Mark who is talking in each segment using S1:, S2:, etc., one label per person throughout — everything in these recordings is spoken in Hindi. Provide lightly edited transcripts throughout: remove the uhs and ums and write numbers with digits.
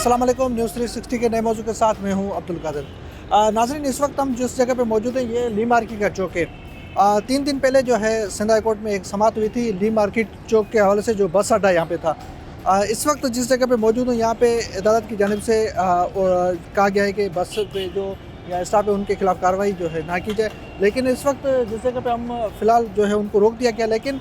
S1: अस्सलाम वालेकुम। न्यूज़ 360 के नए मौजू के साथ मैं हूं अब्दुल कादिर। नाज़रीन, इस वक्त हम जिस जगह पे मौजूद हैं ये ली मार्केट का चौक है। 3 दिन पहले जो है सिंध हाई कोर्ट में एक समाअत हुई थी ली मार्केट चौक के हवाले से, जो बस अड्डा यहाँ पे था। इस वक्त जिस जगह पे मौजूद हूँ यहाँ पे अदालत की जानिब से कहा गया है कि बस पे जो या स्टाफ है उनके खिलाफ कार्रवाई जो है ना की जाए। लेकिन इस वक्त जिस जगह पे हम फ़िलहाल जो है उनको रोक दिया गया। लेकिन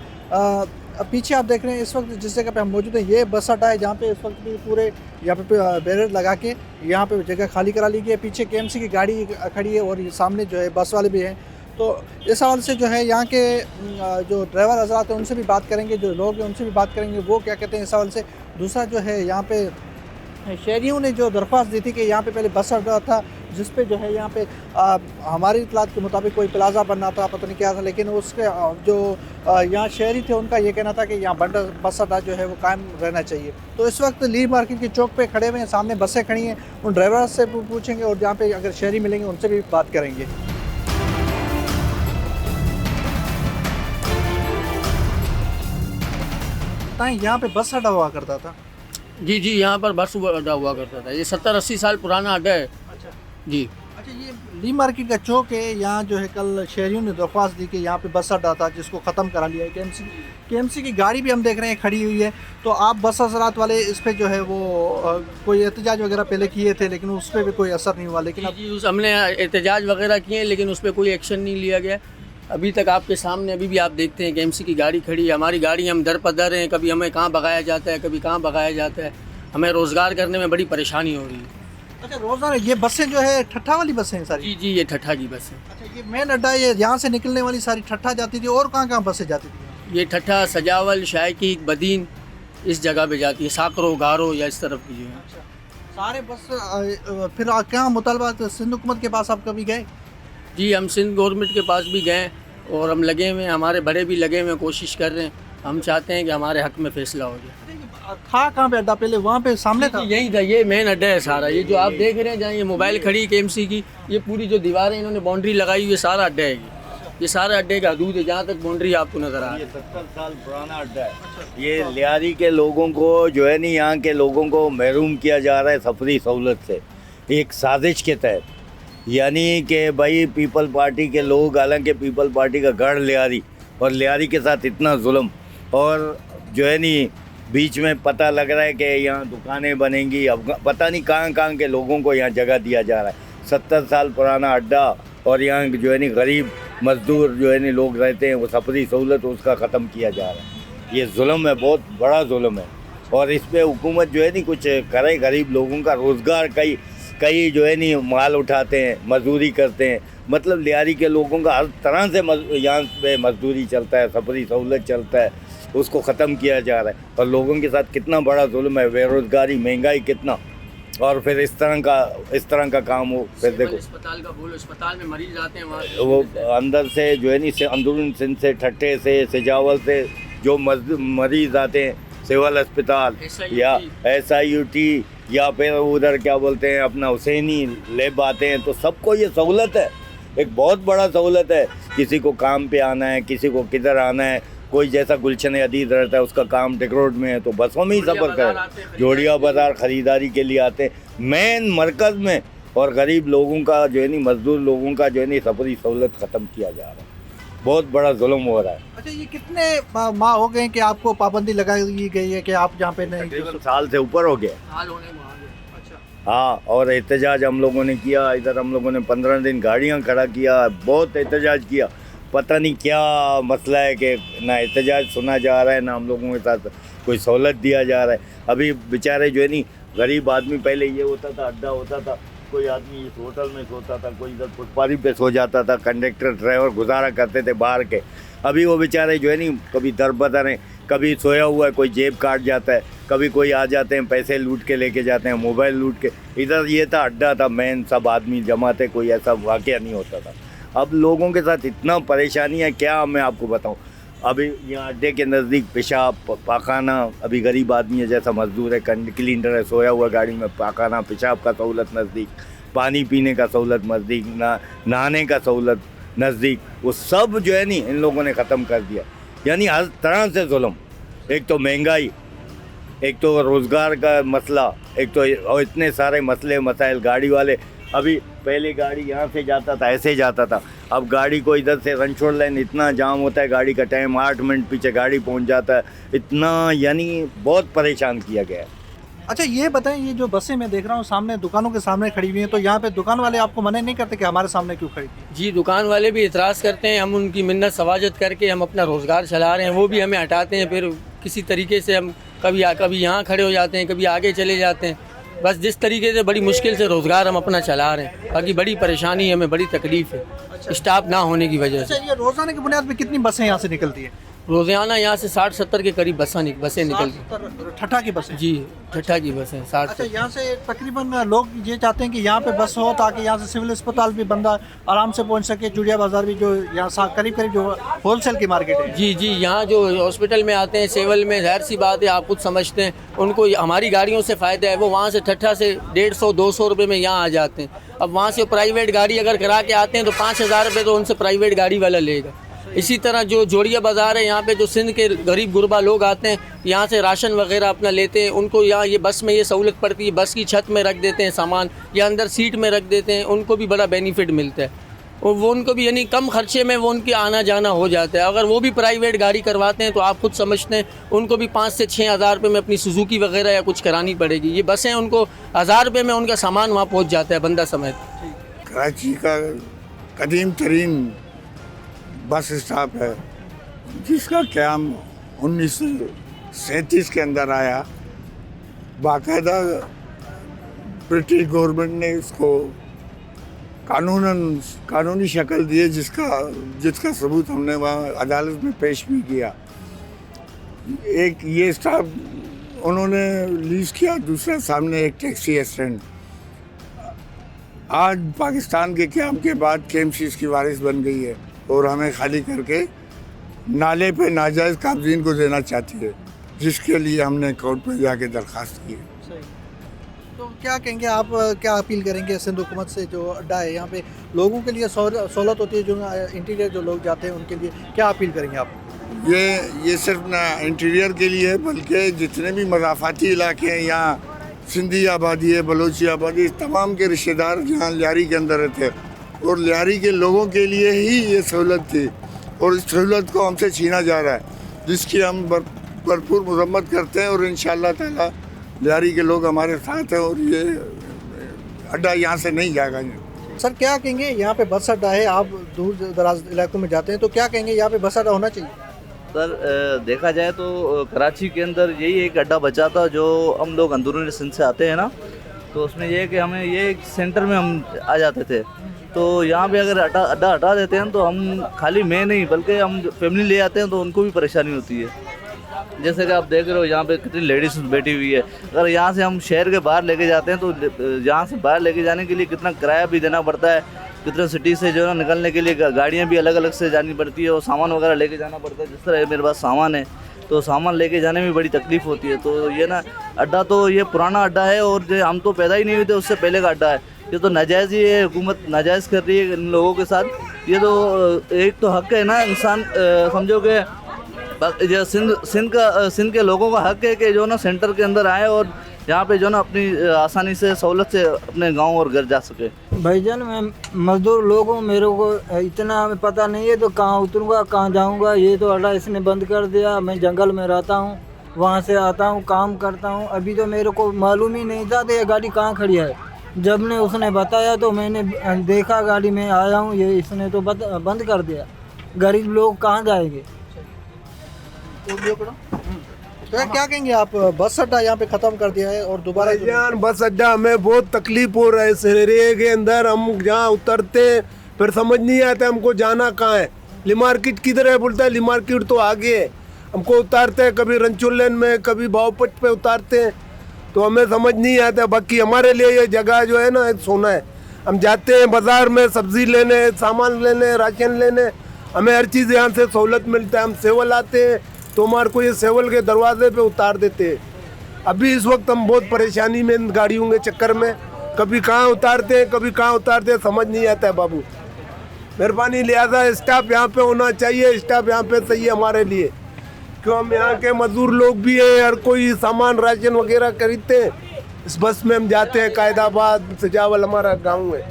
S1: पीछे आप देख रहे हैं इस वक्त जिस जगह पे हम मौजूद हैं ये बस अड्डा है, जहाँ पे इस वक्त भी पूरे यहाँ पे बैरियर लगा के यहाँ पे जगह खाली करा ली गई है। पीछे केएमसी की गाड़ी खड़ी है और ये सामने जो है बस वाले भी हैं। तो इस हवाले से जो है यहाँ के जो ड्राइवर हज़रात हैं उनसे भी बात करेंगे, जो लोग हैं उनसे भी बात करेंगे, वो क्या कहते हैं इस हवाले से। दूसरा जो है यहाँ पे शहरियों ने जो दरख्वास्त दी थी कि यहाँ पे पहले बस अड्डा था जिस पे जो है यहाँ पे हमारी इतलात के मुताबिक कोई प्लाजा बनना था, पता नहीं क्या था, लेकिन उसके जो यहाँ शहरी थे उनका ये कहना था कि यहाँ बस अड्डा जो है वो कायम रहना चाहिए। तो इस वक्त ली मार्केट के चौक पे खड़े हुए हैं, सामने बसें खड़ी हैं, उन ड्राइवर से पूछेंगे और जहाँ पे अगर शहरी मिलेंगे उनसे भी बात करेंगे। यहाँ पे बस अड्डा हुआ करता था?
S2: जी जी, यहाँ पर बस अड्डा हुआ करता था। ये 70-80 साल पुराना अड्डा है।
S1: अच्छा
S2: जी।
S1: अच्छा, ये ली मार्केट का चौक है, यहाँ जो है कल शहरियों ने दरख्वास्त दी कि यहाँ पे बस अड्डा था जिसको ख़त्म करा लिया है। केएमसी की गाड़ी भी हम देख रहे हैं खड़ी हुई है। तो आप बस हज़रात वाले इस पे जो है वो कोई एहतजाज वगैरह पहले किए थे लेकिन उस पर भी कोई असर नहीं हुआ। लेकिन अब
S2: जी, हमने एहतजाज वगैरह किए लेकिन उस पर कोई एक्शन नहीं लिया गया अभी तक। आपके सामने अभी भी आप देखते हैं केएमसी की गाड़ी खड़ी है। हमारी गाड़ी, हम दर पदर हैं, कभी हमें कहाँ भगाया जाता है, कभी कहाँ भगाया जाता है। हमें रोज़गार करने में बड़ी परेशानी हो रही है।
S1: अच्छा, रोज़ाना ये बसें जो है ठट्ठा वाली बसें हैं सारी?
S2: जी जी, ये ठट्ठा की बस है।
S1: अच्छा, ये मेन अड्डा ये यहाँ से निकलने वाली सारी ठट्ठा जाती थी और कहाँ बसें जाती थी?
S2: ये ठट्ठा, सजावल, शायकी, बदीन, इस जगह पे जाती है। साकरो, गारो या इस तरफ की जो है।
S1: अच्छा, सारे बस फिर क्या मुतालबा सिंध हुकूमत के पास आप कभी गए?
S2: जी, हम सिंध गवर्नमेंट के पास भी गए और हम लगे हुए हैं, हमारे बड़े भी लगे हुए हैं, कोशिश कर रहे हैं। हम चाहते हैं कि हमारे हक में फ़ैसला हो जाए।
S1: था कहाँ पे अड्डा? पहले वहाँ पे सामने था?
S2: यही था, ये मेन अड्डा है सारा। ये जो आप देख रहे हैं जहाँ ये मोबाइल खड़ी केएमसी की, ये पूरी जो दीवारें इन्होंने बाउंड्री लगाई हुई है, सारा अड्डा है ये सारा अड्डे का हदूद है जहाँ तक बाउंड्री आपको नज़र आ रही है।
S3: ये 70 साल पुराना अड्डा है। ये लियारी के लोगों को जो है नहीं, यहाँ के लोगों को महरूम किया जा रहा है सफरी सहूलत से, एक साजिश के तहत। यानी कि भाई पीपल पार्टी के लोग, हालांकि पीपल पार्टी का गढ़ लियारी, और लियारी के साथ इतना जुल्म, और जो है नहीं बीच में पता लग रहा है कि यहाँ दुकानें बनेंगी। अब पता नहीं कहाँ के लोगों को यहाँ जगह दिया जा रहा है। 70 साल पुराना अड्डा, और यहाँ जो है नहीं गरीब मजदूर जो है नहीं लोग रहते हैं, वो सफरी सहूलत उसका ख़त्म किया जा रहा है। ये जुल्म है, बहुत बड़ा जुल्म है। और इस पर हुकूमत जो है नहीं कुछ करे, गरीब लोगों का रोज़गार, कई जो है नहीं माल उठाते हैं, मजदूरी करते हैं। मतलब लियारी के लोगों का हर तरह से यहाँ पे मजदूरी चलता है, सफरी सहूलत चलता है, उसको ख़त्म किया जा रहा है। और लोगों के साथ कितना बड़ा जुल्म है, बेरोज़गारी, महंगाई कितना, और फिर इस तरह का काम हो। फिर देखो
S2: अस्पताल का बोलो, अस्पताल में मरीज आते हैं, वहाँ
S3: वो अंदर से जो है नहीं से अंदरून सिंध से, ठट्ठे से, सिजावल से जो मरीज़ आते हैं, सिविल अस्पताल या SIUT या फिर उधर क्या बोलते हैं अपना हुसैनी लैब आते हैं, तो सबको ये सहूलत है, एक बहुत बड़ा सहूलत है। किसी को काम पे आना है, किसी को किधर आना है, कोई जैसा गुलशन अदीद रहता है उसका काम टिक रोड में है तो बसों में ही सफ़र कर, जोड़िया बाज़ार ख़रीदारी के लिए आते हैं मेन मरकज़ में। और गरीब लोगों का जो है नहीं, मजदूर लोगों का जो है नहीं सफरी सहूलत ख़त्म किया जा रहा है। बहुत बड़ा जुल्म हो रहा है।
S1: अच्छा, ये कितने माह हो गए कि आपको पाबंदी लगाई गई है कि आप यहाँ पे नहीं?
S3: तकरीबन साल से ऊपर हो गया।
S2: हाल होने में आ गए। अच्छा,
S3: हाँ, और एहतजाज हम लोगों ने किया। इधर हम लोगों ने 15 दिन गाड़ियाँ खड़ा किया, बहुत एहतजाज किया। पता नहीं क्या मसला है कि ना एहतजाज सुना जा रहा है, ना हम लोगों के साथ कोई सहूलत दिया जा रहा है। अभी बेचारे जो है नहीं गरीब आदमी, पहले ये होता था, अड्डा होता था, कोई आदमी इस होटल में सोता था, कोई इधर फुटपाथी पे सो जाता था, कंडक्टर ड्राइवर गुजारा करते थे बाहर के। अभी वो बेचारे जो है नहीं कभी दर बदर हैं, कभी सोया हुआ है, कोई जेब काट जाता है, कभी कोई आ जाते हैं पैसे लूट के लेके जाते हैं, मोबाइल लूट के। इधर ये था अड्डा था मेन, सब आदमी जमा थे, कोई ऐसा वाक़या नहीं होता था। अब लोगों के साथ इतना परेशानी है, क्या मैं आपको बताऊं। अभी यहाँ अड्डे के नज़दीक पेशाब पाखाना, अभी गरीब आदमी है जैसा मजदूर है, क्लीनर है, सोया हुआ गाड़ी में, पाखाना पेशाब का सहूलत नज़दीक, पानी पीने का सहूलत नज़दीक, नहाने का सहूलत नज़दीक, वो सब जो है नहीं इन लोगों ने ख़त्म कर दिया। यानी हर तरह से जुल्म। एक तो महंगाई, एक तो रोज़गार का मसला, एक तो और इतने सारे मसले मसाइल। गाड़ी वाले अभी पहले गाड़ी यहाँ से जाता था, ऐसे जाता था, अब गाड़ी को इधर से रणछोड़ लाइन इतना जाम होता है, गाड़ी का टाइम 8 मिनट पीछे गाड़ी पहुँच जाता है, इतना यानी बहुत परेशान किया गया है।
S1: अच्छा ये बताएं, ये जो बसें मैं देख रहा हूँ सामने दुकानों के सामने खड़ी हुई हैं, तो यहाँ पे दुकान वाले आपको मना नहीं करते कि हमारे सामने क्यों खड़ी थी?
S2: जी, दुकान वाले भी इतराज़ करते हैं, हम उनकी मिन्नत सवाजत करके हम अपना रोज़गार चला रहे हैं, वो भी हमें हटाते हैं। फिर किसी तरीके से हम कभी यहाँ खड़े हो जाते हैं, कभी आगे चले जाते हैं। बस जिस तरीके से बड़ी मुश्किल से रोज़गार हम अपना चला रहे हैं, बाकी बड़ी परेशानी है, हमें बड़ी तकलीफ़ है स्टाफ ना होने की वजह से।
S1: अच्छा ये रोजाना की बुनियाद पे कितनी बसें यहाँ से निकलती हैं?
S2: रोज़ाना यहाँ से 60-70 के करीब बसें निकलती।
S1: ठट्ठा की बसें?
S2: जी, ठट्ठा की बसें 60।
S1: अच्छा यहाँ से तकरीबन लोग ये चाहते हैं कि यहाँ पे बस हो ताकि यहाँ से सिविल अस्पताल भी बंदा आराम से पहुँच सके, चुड़िया बाजार भी जो यहाँ करीब करीब जो होलसेल की मार्केट है।
S2: जी जी, यहाँ जो हॉस्पिटल में आते हैं सिविल में, ज़ाहिर सी बात है आप खुद समझते हैं, उनको हमारी गाड़ियों से फ़ायदा है। वो वहाँ से ठट्ठा से 150-200 रुपये में यहाँ आ जाते हैं। अब वहाँ से प्राइवेट गाड़ी अगर करा के आते हैं तो 5,000 रुपये तो उनसे प्राइवेट गाड़ी वाला लेगा। इसी तरह जो जोड़िया बाज़ार है, यहाँ पे जो सिंध के गरीब गुरबा लोग आते हैं, यहाँ से राशन वगैरह अपना लेते हैं, उनको यहाँ ये बस में ये सहूलत पड़ती है, बस की छत में रख देते हैं सामान या अंदर सीट में रख देते हैं, उनको भी बड़ा बेनिफिट मिलता है और वो उनको भी यानी कम खर्चे में वो उनके आना जाना हो जाता है। अगर वो भी प्राइवेट गाड़ी करवाते हैं तो आप खुद समझते हैं उनको भी 5 से 6 हज़ार रुपये में अपनी सुजुकी वगैरह या कुछ करानी पड़ेगी। ये बसें उनको 1,000 रुपये में उनका सामान वहाँ पहुँच जाता है बंदा समेत।
S4: कराची का कदीम तरीन बस स्टॉप है जिसका क़याम 1937 के अंदर आया। बाकायदा ब्रिटिश गवर्नमेंट ने इसको कानूनी शक्ल दी है, जिसका सबूत हमने वहाँ अदालत में पेश भी किया। एक ये स्टाफ उन्होंने लीज किया, दूसरा सामने एक टैक्सी स्टैंड। आज पाकिस्तान के क़याम के बाद KMC इसकी वारिस बन गई है और हमें खाली करके नाले पे नाजायज़ काबजीन को देना चाहती है, जिसके लिए हमने कोर्ट में जाके दरख्वास्त की है।
S1: तो क्या कहेंगे आप, क्या अपील करेंगे सिंध हुकूमत से? जो अड्डा है यहाँ पे लोगों के लिए सहूलत होती है, जो इंटीरियर जो लोग जाते हैं उनके लिए क्या अपील करेंगे आप?
S4: ये सिर्फ ना इंटीरियर के लिए है, बल्कि जितने भी मज़ाफ़ाती इलाके हैं यहाँ, सिंधी आबादी है, बलोची आबादी, इस तमाम के रिश्तेदार यहाँ लियारी के अंदर रहते हैं और लियारी के लोगों के लिए ही ये सहूलत थी और इस सहूलत को हमसे छीना जा रहा है, जिसकी हम भरपूर मजम्मत करते हैं और इंशाअल्लाह ताला लियारी के लोग हमारे साथ हैं और ये अड्डा यहाँ से नहीं जाएगा।
S1: सर क्या कहेंगे, यहाँ पे बस अड्डा है, आप दूर दराज इलाकों में जाते हैं तो क्या कहेंगे यहाँ पे बस अड्डा होना चाहिए?
S5: सर देखा जाए तो कराची के अंदर यही एक अड्डा बचा था। जो हम लोग अंदरूनी सिंध से आते हैं ना, तो उसमें ये है कि हमें ये एक सेंटर में हम आ जाते थे, तो यहाँ पे अगर अड्डा हटा देते हैं तो हम खाली मैं नहीं बल्कि हम फैमिली ले आते हैं तो उनको भी परेशानी होती है। जैसे कि आप देख रहे हो यहाँ पे कितनी लेडीज़ बैठी हुई है। अगर यहाँ से हम शहर के बाहर लेके जाते हैं तो यहाँ से बाहर लेके जाने के लिए कितना किराया भी देना पड़ता है, कितना सिटी से जो है निकलने के लिए गाड़ियाँ भी अलग अलग से जानी पड़ती है और सामान वगैरह लेके जाना पड़ता है। जिस तरह मेरे पास सामान है तो सामान लेके जाने में बड़ी तकलीफ़ होती है। तो ये ना अड्डा तो ये पुराना अड्डा है और जो हम तो पैदा ही नहीं हुए थे उससे पहले का अड्डा है। ये तो नाजायज़ ही है, हुकूमत नाजायज़ कर रही है इन लोगों के साथ। ये तो एक तो हक़ है ना इंसान, समझो कि जो सिंध के लोगों का हक़ है कि जो ना सेंटर के अंदर आए और यहाँ पे जो ना अपनी आसानी से सहूलत से अपने गांव और घर जा सके।
S6: भाईजान मैं मज़दूर लोग हूँ, मेरे को इतना हमें पता नहीं है तो कहाँ उतरूँगा कहाँ जाऊँगा। ये तो अड्डा इसने बंद कर दिया। मैं जंगल में रहता हूँ, वहाँ से आता हूँ, काम करता हूँ। अभी तो मेरे को मालूम ही नहीं था ये गाड़ी कहाँ खड़ी है। जब ने उसने बताया तो मैंने देखा, गाड़ी में आया हूँ, ये इसने तो बंद कर दिया। गरीब लोग कहाँ जाएंगे?
S1: तो क्या कहेंगे आप, बस अड्डा यहाँ पे ख़त्म कर दिया है और दोबारा
S7: बस अड्डा हमें बहुत तकलीफ हो रहा है। इस एरिया के अंदर हम जहाँ उतरते हैं फिर समझ नहीं आता हमको जाना कहाँ है। ली मार्केट किधर है, बोलता है ली मार्केट तो आगे है। हमको उतारते हैं कभी रणछोड़ लेन में, कभी बावपट पे उतारते हैं, तो हमें समझ नहीं आता। बाकी हमारे लिए ये जगह जो है ना सोना है। हम जाते हैं बाज़ार में सब्ज़ी लेने, सामान लेने, राशन लेने, हमें हर चीज़ यहाँ से सहूलत मिलता है। हम सेवल आते हैं तो हमारे को ये सेवल के दरवाजे पे उतार देते हैं। अभी इस वक्त हम बहुत परेशानी में इन गाड़ियों के चक्कर में, कभी कहाँ उतारते हैं कभी कहाँ उतारते हैं, समझ नहीं आता है बाबू। मेहरबानी लिहाजा स्टाफ यहाँ पे होना चाहिए, स्टाफ यहाँ पे सही है हमारे लिए, क्यों हम यहाँ के मजदूर लोग भी हैं, हर कोई सामान राशन वगैरह खरीदते हैं, इस बस में हम जाते हैं। कायदाबाद सजावल हमारा गांव है।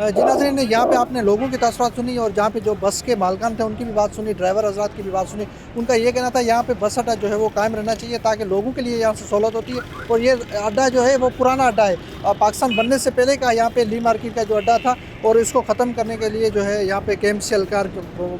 S1: जी नाज़रीन, यहाँ पे आपने लोगों की तासुरात सुनी और जहाँ पे जो बस के मालकान थे उनकी भी बात सुनी, ड्राइवर हजरात की भी बात सुनी। उनका ये कहना था यहाँ पे बस अड्डा जो है वो कायम रहना चाहिए ताकि लोगों के लिए यहाँ से सहूलत होती है। और ये अड्डा जो है वो पुराना अड्डा है, पाकिस्तान बनने से पहले का यहाँ पे ली मार्केट का जो अड्डा था, और इसको ख़त्म करने के लिए जो है यहाँ पे KMC एहलकार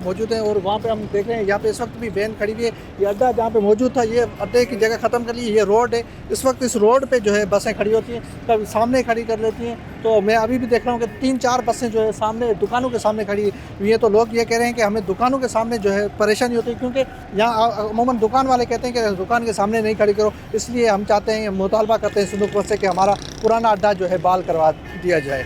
S1: मौजूद हैं। और वहाँ पे हम देख रहे हैं यहाँ पे इस वक्त भी वैन खड़ी हुई है। ये अड्डा जहाँ पे मौजूद था, ये अड्डे की जगह ख़त्म कर ली, ये रोड है। इस वक्त इस रोड पे जो है बसें खड़ी होती हैं, कभी सामने खड़ी कर लेती हैं। तो मैं अभी भी देख रहा हूँ कि 3-4 बसें जो है सामने दुकानों के सामने खड़ी हुई है। तो लोग ये कह रहे हैं कि हमें दुकानों के सामने जो है परेशानी होती है, क्योंकि यहाँ अमूमन दुकान वाले कहते हैं कि दुकान के सामने नहीं खड़ी करो। इसलिए हम चाहते हैं, मुतालबा करते हैं सिंधु हुकूमत से कि हमारा पुराना अड्डा जो है बहाल करवा दिया जाए।